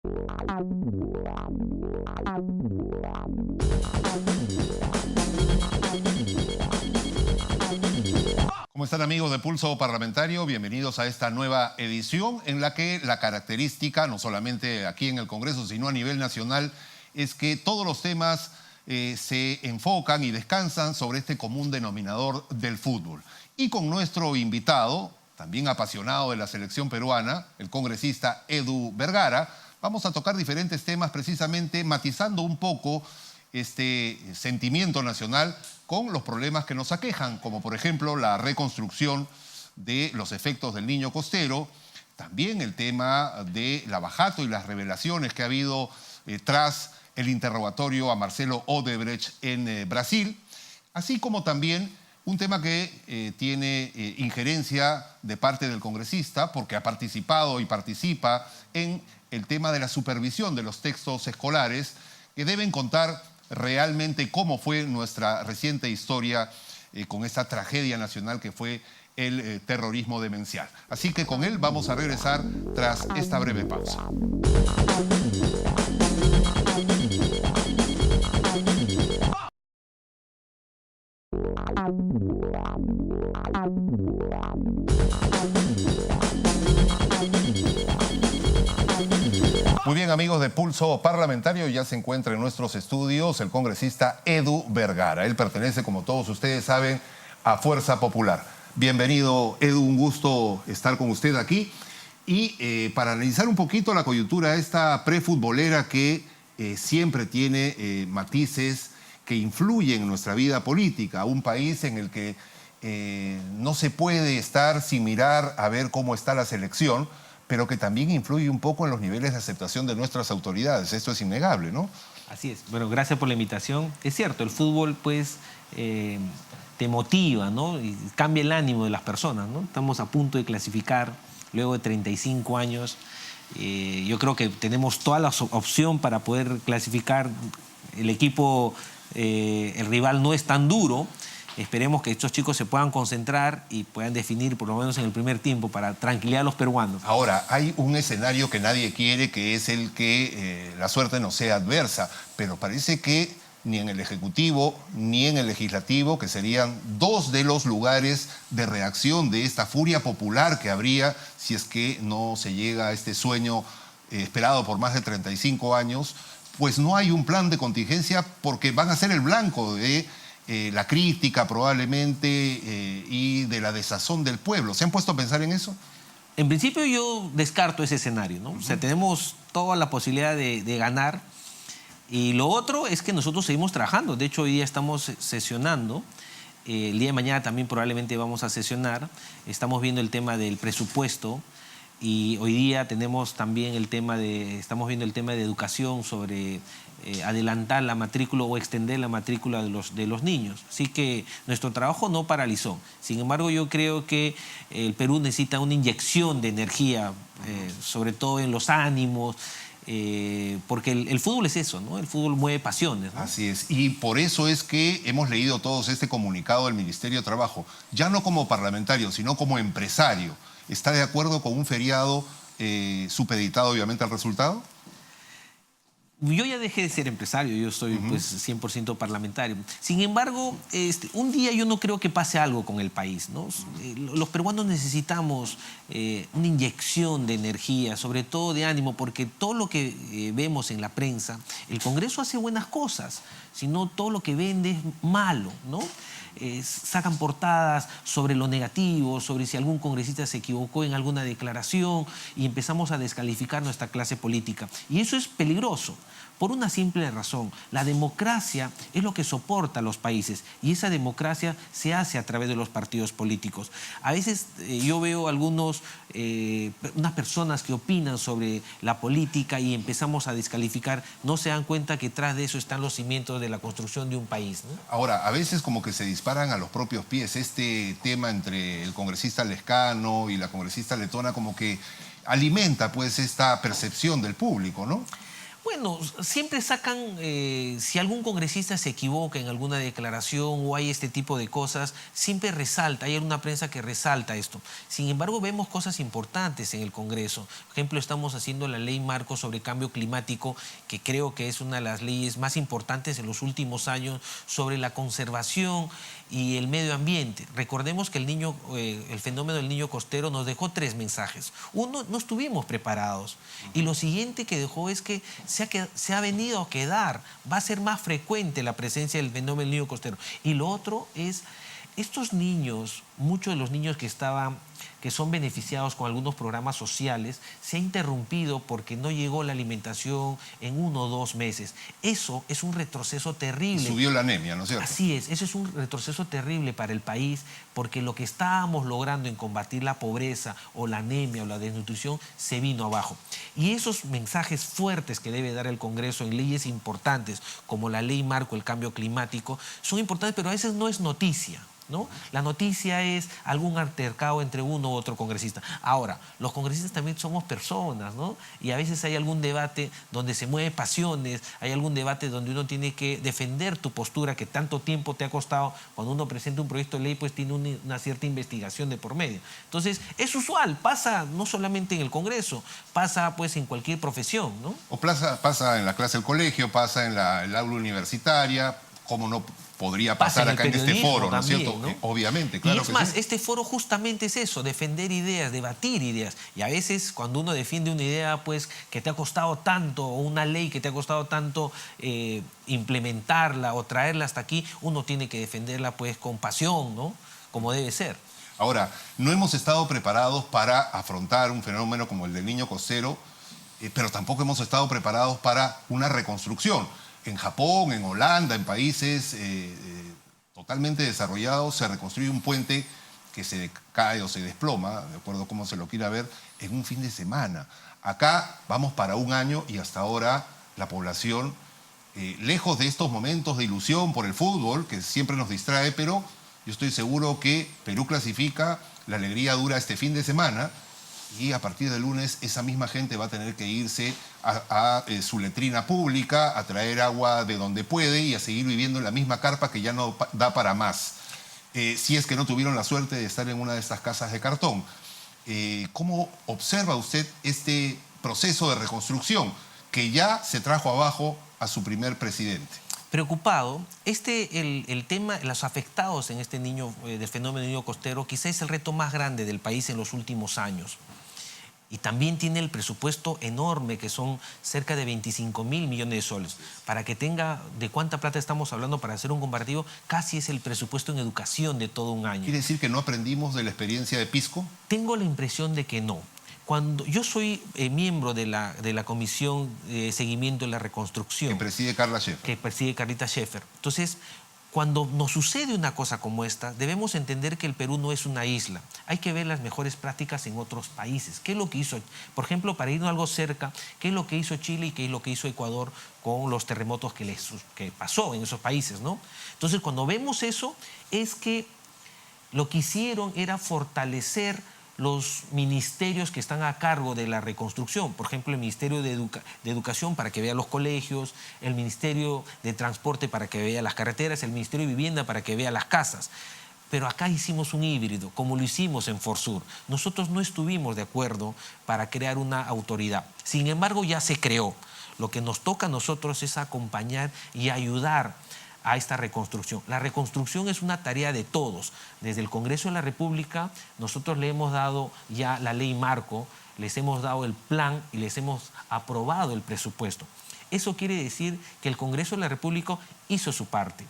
¿Cómo están, amigos de Pulso Parlamentario? Bienvenidos a esta nueva edición en la que la característica, no solamente aquí en el Congreso, sino a nivel nacional, es que todos los temas se enfocan y descansan sobre este común denominador del fútbol. Y con nuestro invitado, también apasionado de la selección peruana, el congresista Edu Vergara, vamos a tocar diferentes temas precisamente matizando un poco este sentimiento nacional con los problemas que nos aquejan, como por ejemplo la reconstrucción de los efectos del Niño Costero, también el tema de Lavajato y las revelaciones que ha habido tras el interrogatorio a Marcelo Odebrecht en Brasil, así como también un tema que tiene injerencia de parte del congresista porque ha participado y participa en el tema de la supervisión de los textos escolares que deben contar realmente cómo fue nuestra reciente historia con esta tragedia nacional que fue el terrorismo demencial. Así que con él vamos a regresar tras esta breve pausa. Muy bien, amigos de Pulso Parlamentario, ya se encuentra en nuestros estudios el congresista Edu Vergara. Él pertenece, como todos ustedes saben, a Fuerza Popular. Bienvenido, Edu, un gusto estar con usted aquí. Y para analizar un poquito la coyuntura esta prefutbolera que siempre tiene matices que influyen en nuestra vida política, un país en el que no se puede estar sin mirar a ver cómo está la selección, pero que también influye un poco en los niveles de aceptación de nuestras autoridades. Esto es innegable, ¿no? Así es. Bueno, gracias por la invitación. Es cierto, el fútbol, pues, te motiva, ¿no? Y cambia el ánimo de las personas, ¿no? Estamos a punto de clasificar luego de 35 años. Yo creo que tenemos toda la opción para poder clasificar. El equipo, el rival no es tan duro. Esperemos que estos chicos se puedan concentrar y puedan definir, por lo menos en el primer tiempo, para tranquilidad a los peruanos. Ahora, hay un escenario que nadie quiere, que es el que la suerte no sea adversa, pero parece que ni en el Ejecutivo ni en el Legislativo, que serían dos de los lugares de reacción de esta furia popular que habría si es que no se llega a este sueño esperado por más de 35 años, pues no hay un plan de contingencia porque van a ser el blanco de la crítica probablemente y de la desazón del pueblo. ¿Se han puesto a pensar en eso? En principio yo descarto ese escenario, ¿no? O sea, tenemos toda la posibilidad de ganar. Y lo otro es que nosotros seguimos trabajando. De hecho, hoy día estamos sesionando. El día de mañana también probablemente vamos a sesionar. Estamos viendo el tema del presupuesto. Y hoy día tenemos también estamos viendo el tema de educación sobre adelantar la matrícula o extender la matrícula de los niños. Así que nuestro trabajo no paralizó. Sin embargo, yo creo que el Perú necesita una inyección de energía, sobre todo en los ánimos, porque el fútbol es eso, ¿no? El fútbol mueve pasiones, ¿no? Así es. Y por eso es que hemos leído todos este comunicado del Ministerio de Trabajo, ya no como parlamentario, sino como empresario. ¿Está de acuerdo con un feriado supeditado obviamente al resultado? Yo ya dejé de ser empresario, yo soy pues 100% parlamentario. Sin embargo, un día yo no creo que pase algo con el país, ¿no? Los peruanos necesitamos una inyección de energía, sobre todo de ánimo, porque todo lo que vemos en la prensa, el Congreso hace buenas cosas, sino todo lo que vende es malo, ¿no? Sacan portadas sobre lo negativo, sobre si algún congresista se equivocó en alguna declaración y empezamos a descalificar nuestra clase política. Y eso es peligroso. Por una simple razón, la democracia es lo que soporta a los países y esa democracia se hace a través de los partidos políticos. A veces yo veo unas personas que opinan sobre la política y empezamos a descalificar, no se dan cuenta que tras de eso están los cimientos de la construcción de un país, ¿no? Ahora, a veces como que se disparan a los propios pies. Este tema entre el congresista Lescano y la congresista letona como que alimenta pues esta percepción del público, ¿no? Bueno, siempre sacan, si algún congresista se equivoca en alguna declaración o hay este tipo de cosas, siempre resalta, hay una prensa que resalta esto. Sin embargo, vemos cosas importantes en el Congreso. Por ejemplo, estamos haciendo la ley marco sobre cambio climático, que creo que es una de las leyes más importantes en los últimos años, sobre la conservación y el medio ambiente. Recordemos que el fenómeno del niño costero nos dejó 3 mensajes. Uno, no estuvimos preparados. Y lo siguiente que dejó es que se ha venido a quedar. Va a ser más frecuente la presencia del fenómeno del niño costero. Y lo otro es, estos niños, muchos de los niños que son beneficiados con algunos programas sociales, se ha interrumpido porque no llegó la alimentación en 1 o 2 meses. Eso es un retroceso terrible. Subió la anemia, ¿no es cierto? Así es, eso es un retroceso terrible para el país, porque lo que estábamos logrando en combatir la pobreza o la anemia o la desnutrición se vino abajo. Y esos mensajes fuertes que debe dar el Congreso en leyes importantes, como la ley marco, el cambio climático, son importantes, pero a veces no es noticia, ¿no? La noticia es algún altercado entre uno u otro congresista. Ahora, los congresistas también somos personas, ¿no? Y a veces hay algún debate donde se mueven pasiones, hay algún debate donde uno tiene que defender tu postura que tanto tiempo te ha costado. Cuando uno presenta un proyecto de ley, pues tiene una cierta investigación de por medio. Entonces, es usual, pasa no solamente en el Congreso, pasa pues en cualquier profesión, ¿no? O pasa en la clase del colegio, pasa en el aula universitaria, ¿cómo no podría pasar acá en este foro, ¿no es cierto? ¿No? Obviamente, claro. Y es más, este foro justamente es eso, defender ideas, debatir ideas. Y a veces cuando uno defiende una idea pues que te ha costado tanto, o una ley que te ha costado tanto implementarla o traerla hasta aquí, uno tiene que defenderla pues con pasión, ¿no? Como debe ser. Ahora, no hemos estado preparados para afrontar un fenómeno como el del niño costero, pero tampoco hemos estado preparados para una reconstrucción. En Japón, en Holanda, en países totalmente desarrollados, se reconstruye un puente que se cae o se desploma, de acuerdo a cómo se lo quiera ver, en un fin de semana. Acá vamos para 1 año y hasta ahora la población, lejos de estos momentos de ilusión por el fútbol, que siempre nos distrae, pero yo estoy seguro que Perú clasifica, la alegría dura este fin de semana, y a partir del lunes esa misma gente va a tener que irse a su letrina pública, a traer agua de donde puede y a seguir viviendo en la misma carpa que ya no da para más. Si es que no tuvieron la suerte de estar en una de estas casas de cartón. ¿Cómo observa usted este proceso de reconstrucción que ya se trajo abajo a su primer presidente? Preocupado, el tema, los afectados en este del fenómeno del niño costero, quizás es el reto más grande del país en los últimos años. Y también tiene el presupuesto enorme, que son cerca de 25.000 millones de soles. Para que tenga de cuánta plata estamos hablando para hacer un comparativo, casi es el presupuesto en educación de todo un año. ¿Quiere decir que no aprendimos de la experiencia de Pisco? Tengo la impresión de que no. Cuando yo soy miembro de la Comisión de Seguimiento de la Reconstrucción. Que preside Carla Scheffer. Que preside Carlita Scheffer. Entonces, cuando nos sucede una cosa como esta, debemos entender que el Perú no es una isla. Hay que ver las mejores prácticas en otros países. ¿Qué es lo que hizo? Por ejemplo, para irnos algo cerca, ¿qué es lo que hizo Chile y qué es lo que hizo Ecuador con los terremotos que pasó en esos países, ¿no? Entonces, cuando vemos eso, es que lo que hicieron era fortalecer los ministerios que están a cargo de la reconstrucción. Por ejemplo, el Ministerio de Educación para que vea los colegios, el Ministerio de Transporte para que vea las carreteras, el Ministerio de Vivienda para que vea las casas. Pero acá hicimos un híbrido, como lo hicimos en Forsur. Nosotros no estuvimos de acuerdo para crear una autoridad. Sin embargo, ya se creó. Lo que nos toca a nosotros es acompañar y ayudar a esta reconstrucción. La reconstrucción es una tarea de todos. Desde el Congreso de la República, nosotros le hemos dado ya la ley marco, les hemos dado el plan y les hemos aprobado el presupuesto. Eso quiere decir que el Congreso de la República hizo su parte,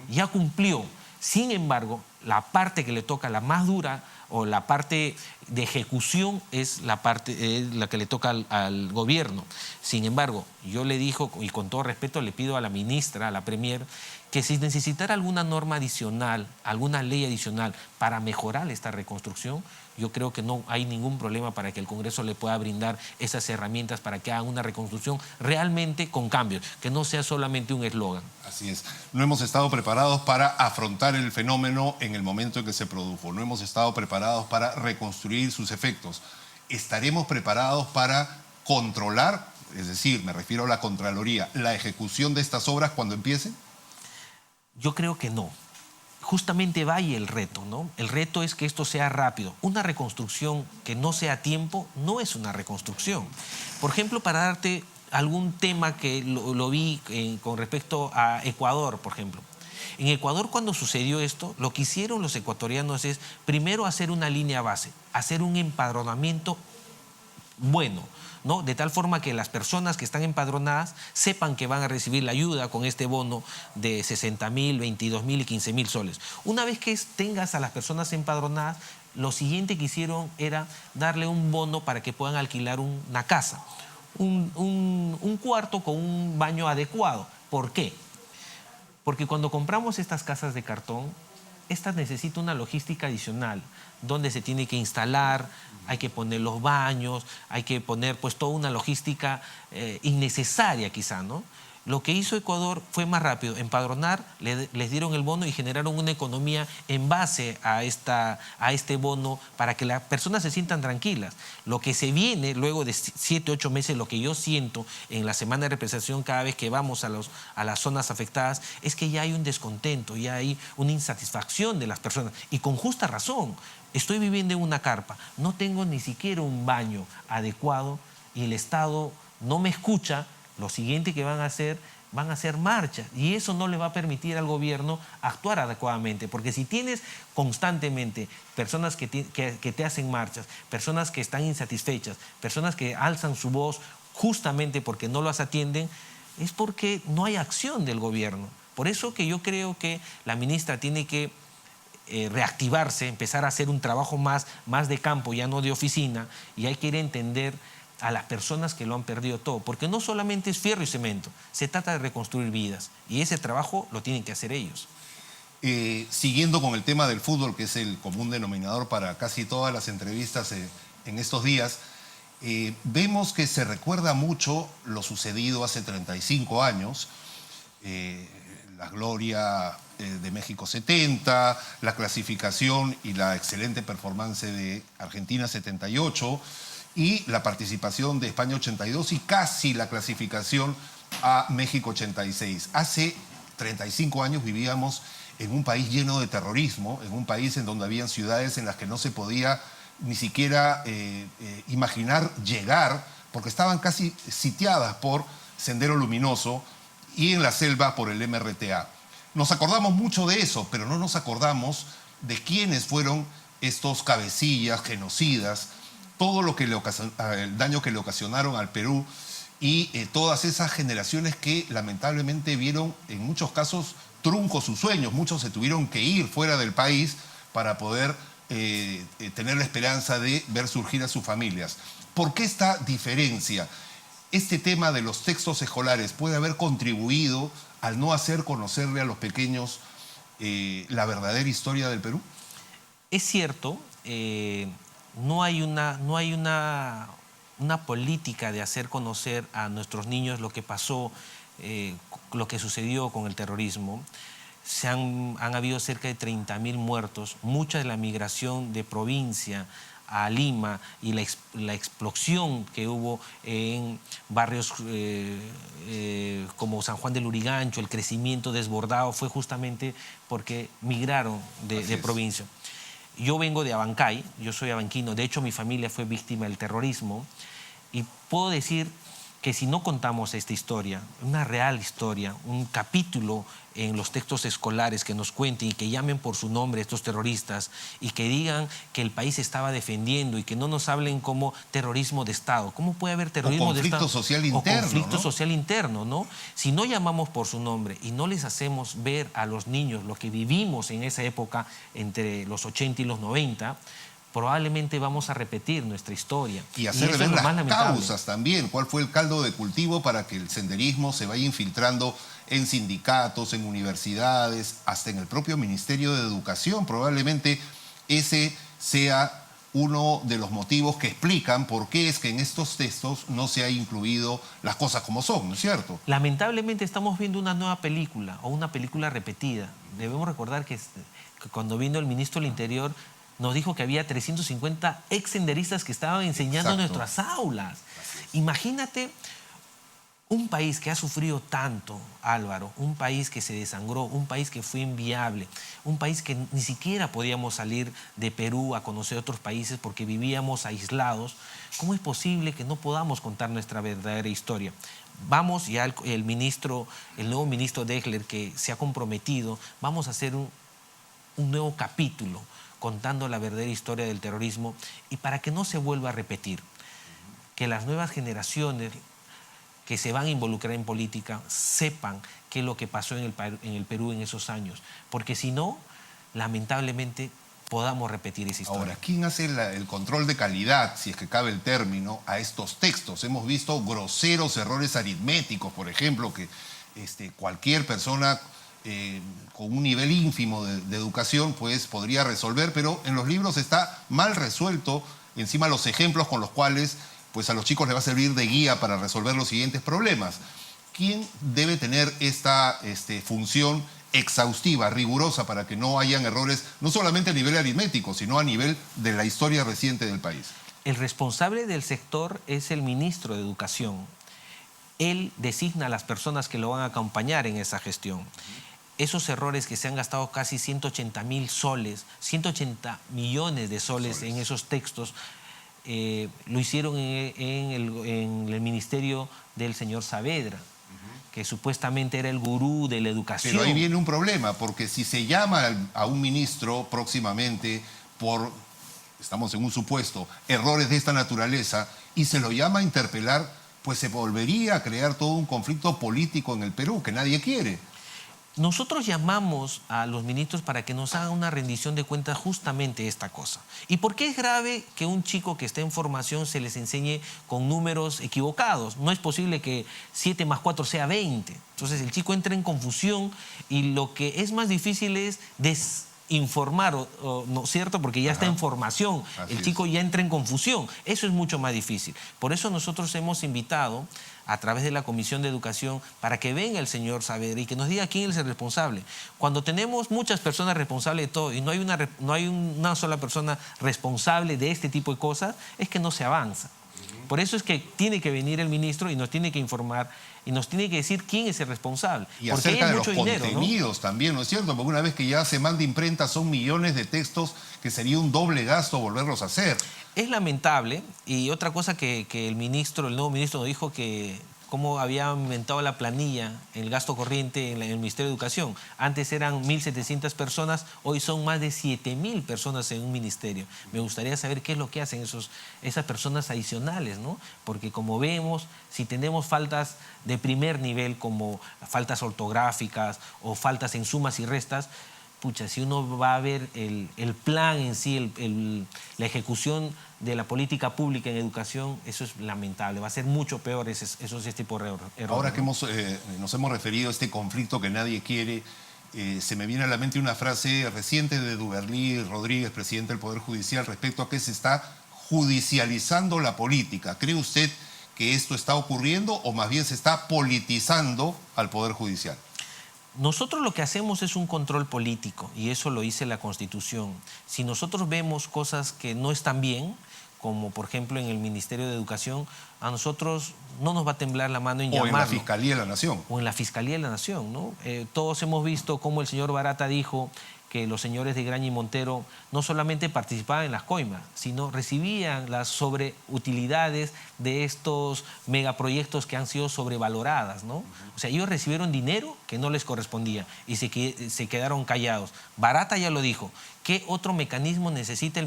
ya cumplió. Sin embargo, la parte que le toca, la más dura, o la parte de ejecución, es la que le toca al gobierno. Sin embargo, yo le digo, y con todo respeto le pido a la ministra, a la premier, que si necesitara alguna norma adicional, alguna ley adicional para mejorar esta reconstrucción, yo creo que no hay ningún problema para que el Congreso le pueda brindar esas herramientas para que hagan una reconstrucción realmente con cambios, que no sea solamente un eslogan. Así es. No hemos estado preparados para afrontar el fenómeno en el momento en que se produjo. No hemos estado preparados para reconstruir sus efectos. ¿Estaremos preparados para controlar es decir, me refiero a la Contraloría, la ejecución de estas obras cuando empiecen? Yo creo que no. Justamente va ahí el reto, ¿no? El reto es que esto sea rápido. Una reconstrucción que no sea a tiempo no es una reconstrucción. Por ejemplo, para darte algún tema que lo vi con respecto a Ecuador, por ejemplo. En Ecuador, cuando sucedió esto, lo que hicieron los ecuatorianos es primero hacer una línea base, hacer un empadronamiento bueno, ¿no? De tal forma que las personas que están empadronadas sepan que van a recibir la ayuda con este bono de 60.000, 22.000 y 15.000 soles. Una vez que tengas a las personas empadronadas, lo siguiente que hicieron era darle un bono para que puedan alquilar una casa, un cuarto con un baño adecuado. ¿Por qué? Porque cuando compramos estas casas de cartón, estas necesitan una logística adicional, donde se tiene que instalar, hay que poner los baños, hay que poner pues toda una logística innecesaria quizá, ¿no? Lo que hizo Ecuador fue más rápido, empadronar, les dieron el bono y generaron una economía en base a este bono para que las personas se sientan tranquilas. Lo que se viene luego de 7, 8 meses, lo que yo siento en la semana de representación cada vez que vamos a las zonas afectadas, es que ya hay un descontento, ya hay una insatisfacción de las personas y con justa razón. Estoy viviendo en una carpa, no tengo ni siquiera un baño adecuado y el Estado no me escucha. Lo siguiente que van a hacer marchas y eso no le va a permitir al gobierno actuar adecuadamente, porque si tienes constantemente personas que te hacen marchas, personas que están insatisfechas, personas que alzan su voz justamente porque no las atienden, es porque no hay acción del gobierno. Por eso que yo creo que la ministra tiene que reactivarse, empezar a hacer un trabajo más de campo, ya no de oficina, y hay que ir a entender a las personas que lo han perdido todo, porque no solamente es fierro y cemento, se trata de reconstruir vidas y ese trabajo lo tienen que hacer ellos. Siguiendo con el tema del fútbol, que es el común denominador para casi todas las entrevistas en estos días, vemos que se recuerda mucho lo sucedido hace 35 años, la gloria de México 70, la clasificación y la excelente performance de Argentina 78, y la participación de España 82 y casi la clasificación a México 86. Hace 35 años vivíamos en un país lleno de terrorismo, en un país en donde habían ciudades en las que no se podía ni siquiera imaginar llegar, porque estaban casi sitiadas por Sendero Luminoso y en la selva por el MRTA. Nos acordamos mucho de eso, pero no nos acordamos de quiénes fueron estos cabecillas, genocidas, todo lo que el daño que le ocasionaron al Perú y todas esas generaciones que lamentablemente vieron en muchos casos truncos sus sueños. Muchos se tuvieron que ir fuera del país para poder tener la esperanza de ver surgir a sus familias. ¿Por qué esta diferencia? ¿Este tema de los textos escolares puede haber contribuido al no hacer conocerle a los pequeños la verdadera historia del Perú? Es cierto. No hay una política de hacer conocer a nuestros niños lo que pasó, lo que sucedió con el terrorismo. Han habido cerca de 30.000 muertos, mucha de la migración de provincia a Lima y la explosión que hubo en barrios como San Juan del Lurigancho, el crecimiento desbordado fue justamente porque migraron de provincia. Yo vengo de Abancay, yo soy abanquino, de hecho mi familia fue víctima del terrorismo y puedo decir que si no contamos esta historia, una real historia, un capítulo en los textos escolares que nos cuenten y que llamen por su nombre a estos terroristas y que digan que el país estaba defendiendo y que no nos hablen como terrorismo de Estado. ¿Cómo puede haber terrorismo de Estado? O conflicto social interno. O conflicto social interno, ¿no? Si no llamamos por su nombre y no les hacemos ver a los niños lo que vivimos en esa época entre los 80 y los 90, probablemente vamos a repetir nuestra historia. Y hacer ver las causas también. ¿Cuál fue el caldo de cultivo para que el senderismo se vaya infiltrando en sindicatos, en universidades, hasta en el propio Ministerio de Educación? Probablemente ese sea uno de los motivos que explican por qué es que en estos textos no se ha incluido las cosas como son, ¿no es cierto? Lamentablemente estamos viendo una nueva película o una película repetida. Debemos recordar que cuando vino el ministro del Interior nos dijo que había 350 ex senderistas que estaban enseñando en nuestras aulas. Imagínate Un país que ha sufrido tanto, Álvaro, un país que se desangró, un país que fue inviable, un país que ni siquiera podíamos salir de Perú a conocer otros países porque vivíamos aislados, ¿cómo es posible que no podamos contar nuestra verdadera historia? Vamos, ya el nuevo ministro Degler, que se ha comprometido, vamos a hacer un nuevo capítulo contando la verdadera historia del terrorismo y para que no se vuelva a repetir, que las nuevas generaciones que se van a involucrar en política sepan qué es lo que pasó en el Perú en esos años, porque si no, lamentablemente podamos repetir esa historia. Ahora, ¿quién hace el control de calidad, si es que cabe el término, a estos textos? Hemos visto groseros errores aritméticos, por ejemplo, que cualquier persona con un nivel ínfimo de educación pues podría resolver, pero en los libros está mal resuelto, encima los ejemplos con los cuales pues a los chicos les va a servir de guía para resolver los siguientes problemas. ¿Quién debe tener esta función exhaustiva, rigurosa, para que no hayan errores, no solamente a nivel aritmético, sino a nivel de la historia reciente del país? El responsable del sector es el ministro de Educación. Él designa a las personas que lo van a acompañar en esa gestión. Esos errores que se han gastado casi 180.000 soles, 180 millones de soles en esos textos, lo hicieron en el ministerio del señor Saavedra, que supuestamente era el gurú de la educación. Pero ahí viene un problema, porque si se llama a un ministro próximamente por, estamos en un supuesto, errores de esta naturaleza, y se lo llama a interpelar, pues se volvería a crear todo un conflicto político en el Perú que nadie quiere. Nosotros llamamos a los ministros para que nos hagan una rendición de cuentas justamente esta cosa. ¿Y por qué es grave que un chico que esté en formación se les enseñe con números equivocados? No es posible que 7 más 4 sea 20. Entonces el chico entra en confusión y lo que es más difícil es desinformar, ¿no es cierto? Porque ya está en formación, el chico ya entra en confusión. Eso es mucho más difícil. Por eso nosotros hemos invitado a través de la Comisión de Educación para que venga el señor Saavedra y que nos diga quién es el responsable. Cuando tenemos muchas personas responsables de todo y no hay una sola persona responsable de este tipo de cosas, es que no se avanza. Por eso es que tiene que venir el ministro y nos tiene que informar y nos tiene que decir quién es el responsable. Y porque acerca hay de mucho los dinero, contenidos, ¿no? También, ¿no es cierto? Porque una vez que ya se manda imprenta son millones de textos que sería un doble gasto volverlos a hacer. Es lamentable, y otra cosa que el nuevo ministro nos dijo que cómo había aumentado la planilla, el gasto corriente en el Ministerio de Educación. Antes eran 1.700 personas, hoy son más de 7.000 personas en un ministerio. Me gustaría saber qué es lo que hacen esas personas adicionales, ¿no? Porque como vemos, si tenemos faltas de primer nivel como faltas ortográficas o faltas en sumas y restas, pucha, si uno va a ver el plan en sí, la ejecución de la política pública en educación, eso es lamentable. Va a ser mucho peor ese tipo de errores. Ahora que nos hemos referido a este conflicto que nadie quiere, se me viene a la mente una frase reciente de Duberlí Rodríguez, presidente del Poder Judicial, respecto a que se está judicializando la política. ¿Cree usted que esto está ocurriendo o más bien se está politizando al Poder Judicial? Nosotros lo que hacemos es un control político y eso lo dice la Constitución. Si nosotros vemos cosas que no están bien, como por ejemplo en el Ministerio de Educación, a nosotros no nos va a temblar la mano en llamarlo. O en la Fiscalía de la Nación. O en la Fiscalía de la Nación, ¿no? Todos hemos visto cómo el señor Barata dijo que los señores de Graña y Montero no solamente participaban en las coimas, sino recibían las sobreutilidades de estos megaproyectos que han sido sobrevaloradas, ¿no? O sea, ellos recibieron dinero que no les correspondía y se quedaron callados. Barata ya lo dijo. ¿Qué otro mecanismo necesita el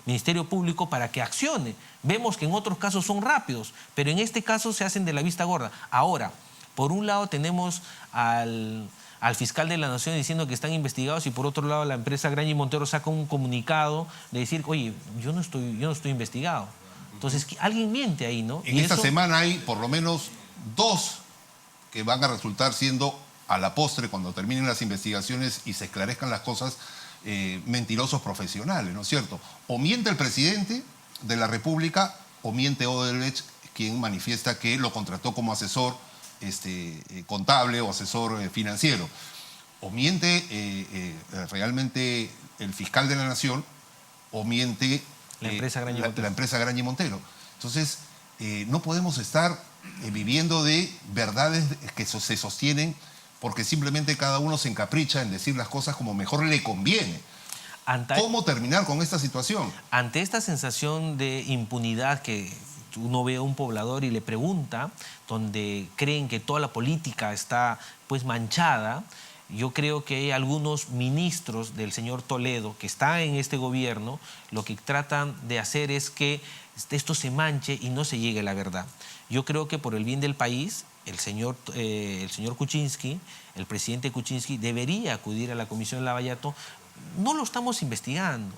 Ministerio Público para que accione? Vemos que en otros casos son rápidos, pero en este caso se hacen de la vista gorda. Ahora, por un lado tenemos al fiscal de la Nación diciendo que están investigados y por otro lado la empresa Graña y Montero saca un comunicado de decir, oye, yo no estoy investigado. Entonces, alguien miente ahí, ¿no? En esta semana hay por lo menos 2 que van a resultar siendo a la postre, cuando terminen las investigaciones y se esclarezcan las cosas, mentirosos profesionales, ¿no es cierto? O miente el presidente de la República o miente Odebrecht, quien manifiesta que lo contrató como asesor contable o asesor financiero. O miente realmente el fiscal de la Nación o miente la empresa Graña y Montero. La empresa Graña y Montero. Entonces, no podemos estar viviendo de verdades que se sostienen porque simplemente cada uno se encapricha en decir las cosas como mejor le conviene. ¿Cómo terminar con esta situación? Ante esta sensación de impunidad que uno ve a un poblador y le pregunta, donde creen que toda la política está pues manchada, yo creo que hay algunos ministros del señor Toledo que están en este gobierno, lo que tratan de hacer es que esto se manche y no se llegue a la verdad. Yo creo que por el bien del país, el señor Kuczynski, el presidente Kuczynski, debería acudir a la Comisión Lavallato. No lo estamos investigando,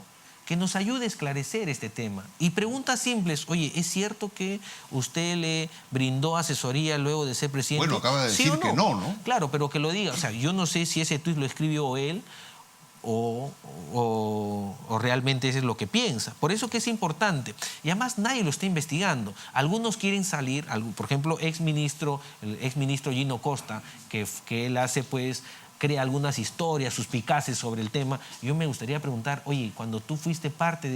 que nos ayude a esclarecer este tema. Y preguntas simples, oye, ¿es cierto que usted le brindó asesoría luego de ser presidente? Bueno, acaba de decir ¿Sí o no? que no, ¿no? Claro, pero que lo diga. O sea, yo no sé si ese tuit lo escribió él o realmente eso es lo que piensa. Por eso que es importante. Y además nadie lo está investigando. Algunos quieren salir, por ejemplo, el exministro Gino Costa, que él hace pues crea algunas historias suspicaces sobre el tema. Yo me gustaría preguntar, oye, cuando tú fuiste parte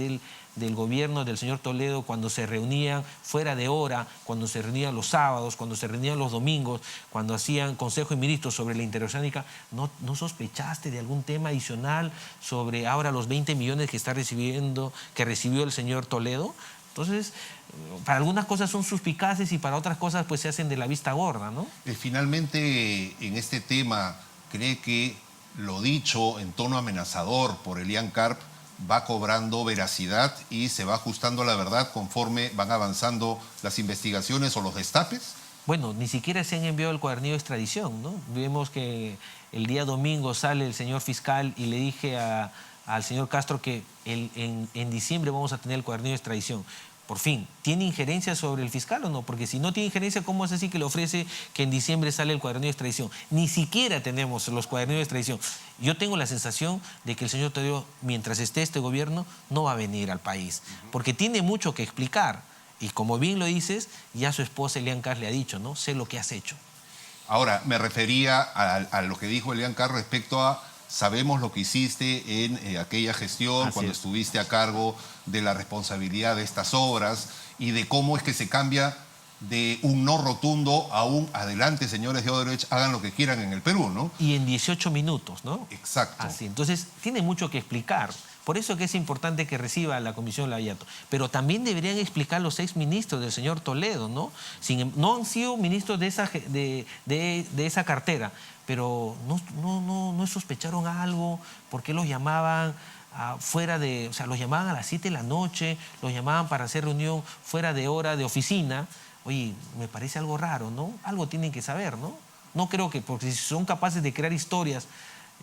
del gobierno del señor Toledo, cuando se reunían fuera de hora, cuando se reunían los sábados, cuando se reunían los domingos, cuando hacían consejo de ministros sobre la interoceánica, ¿no sospechaste de algún tema adicional sobre ahora los 20 millones que recibió el señor Toledo? Entonces, para algunas cosas son suspicaces y para otras cosas pues se hacen de la vista gorda, ¿no? Finalmente, en este tema, ¿cree que lo dicho en tono amenazador por Elian Karp va cobrando veracidad y se va ajustando a la verdad conforme van avanzando las investigaciones o los destapes? Bueno, ni siquiera se han enviado el cuadernillo de extradición, ¿no? Vemos que el día domingo sale el señor fiscal y le dije al señor Castro que en diciembre vamos a tener el cuadernillo de extradición. Por fin, ¿tiene injerencia sobre el fiscal o no? Porque si no tiene injerencia, ¿cómo es así que le ofrece que en diciembre sale el cuadernillo de extradición? Ni siquiera tenemos los cuadernillos de extradición. Yo tengo la sensación de que el señor Toledo, mientras esté este gobierno, no va a venir al país. Porque tiene mucho que explicar. Y como bien lo dices, ya su esposa Elian Karp le ha dicho, ¿no? Sé lo que has hecho. Ahora, me refería a lo que dijo Elian Karp respecto a sabemos lo que hiciste en aquella gestión, cuando estuviste a cargo de la responsabilidad de estas obras y de cómo es que se cambia de un no rotundo a un adelante, señores de Odebrecht, hagan lo que quieran en el Perú, ¿no? Y en 18 minutos, ¿no? Exacto. Así, entonces, tiene mucho que explicar. Por eso que es importante que reciba la Comisión Lavallato. Pero también deberían explicar los exministros del señor Toledo, ¿no? No han sido ministros de esa cartera, pero no sospecharon algo, ¿por qué los llamaban los llamaban a las 7 de la noche, los llamaban para hacer reunión fuera de hora de oficina? Oye, me parece algo raro, ¿no? Algo tienen que saber, ¿no? No creo que, porque si son capaces de crear historias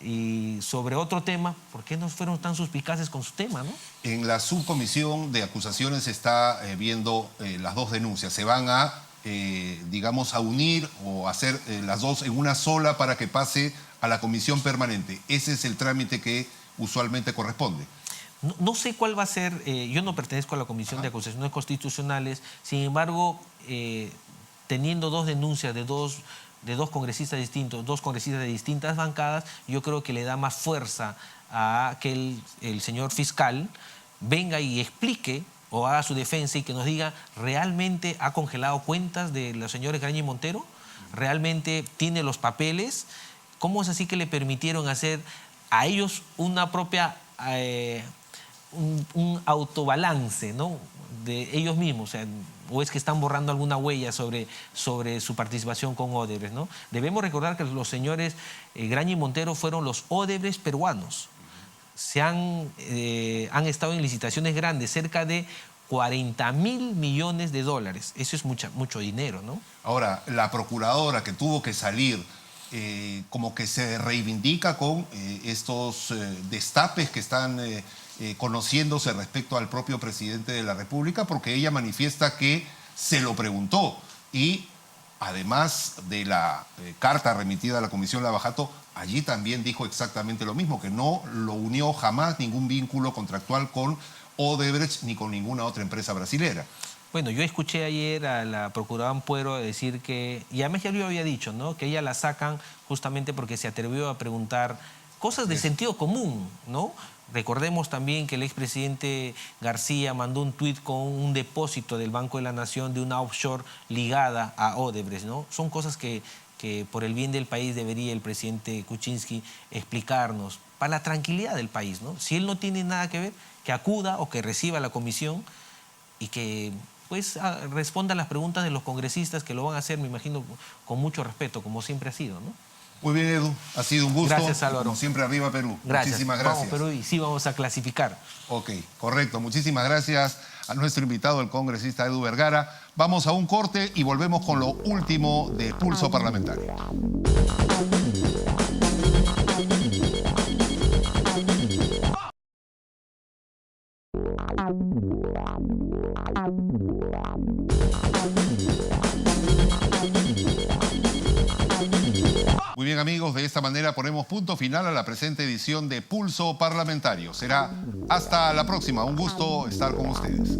y sobre otro tema, ¿por qué no fueron tan suspicaces con su tema, no? En la subcomisión de acusaciones se está viendo las dos denuncias. Se van a, digamos, a unir o hacer las dos en una sola para que pase a la comisión permanente. Ese es el trámite que usualmente corresponde. No sé cuál va a ser, yo no pertenezco a la Comisión de Acusaciones Constitucionales, sin embargo, teniendo dos denuncias de dos congresistas distintos, dos congresistas de distintas bancadas, yo creo que le da más fuerza a que el señor fiscal venga y explique o haga su defensa y que nos diga, ¿realmente ha congelado cuentas de los señores Graña y Montero? ¿Realmente tiene los papeles? ¿Cómo es así que le permitieron hacer a ellos una propia... un autobalance, ¿no? De ellos mismos, o es que están borrando alguna huella sobre su participación con Odebrecht, ¿no? Debemos recordar que los señores Graña y Montero fueron los Odebrecht peruanos. Han estado en licitaciones grandes, cerca de 40.000 millones de dólares. Eso es mucho dinero, ¿no? Ahora, la procuradora que tuvo que salir como que se reivindica con estos destapes que están conociéndose respecto al propio presidente de la República, porque ella manifiesta que se lo preguntó y además de la carta remitida a la Comisión Lavallato, allí también dijo exactamente lo mismo, que no lo unió jamás ningún vínculo contractual con Odebrecht ni con ninguna otra empresa brasilera. Bueno, yo escuché ayer a la procuradora Ampuero decir que, y además ya lo había dicho, ¿no? Que ella la sacan justamente porque se atrevió a preguntar cosas de sentido común, ¿no? Recordemos también que el expresidente García mandó un tuit con un depósito del Banco de la Nación de una offshore ligada a Odebrecht, ¿no? Son cosas que por el bien del país debería el presidente Kuczynski explicarnos, para la tranquilidad del país, ¿no? Si él no tiene nada que ver, que acuda o que reciba la comisión y que pues responda a las preguntas de los congresistas, que lo van a hacer, me imagino, con mucho respeto, como siempre ha sido, ¿no? Muy bien, Edu. Ha sido un gusto. Gracias, Álvaro. Como siempre, arriba Perú. Gracias. Muchísimas gracias. Vamos, Perú, y sí vamos a clasificar. Ok, correcto. Muchísimas gracias a nuestro invitado, el congresista Edu Vergara. Vamos a un corte y volvemos con lo último de Pulso Parlamentario. Muy bien, amigos, de esta manera ponemos punto final a la presente edición de Pulso Parlamentario. Será hasta la próxima. Un gusto estar con ustedes.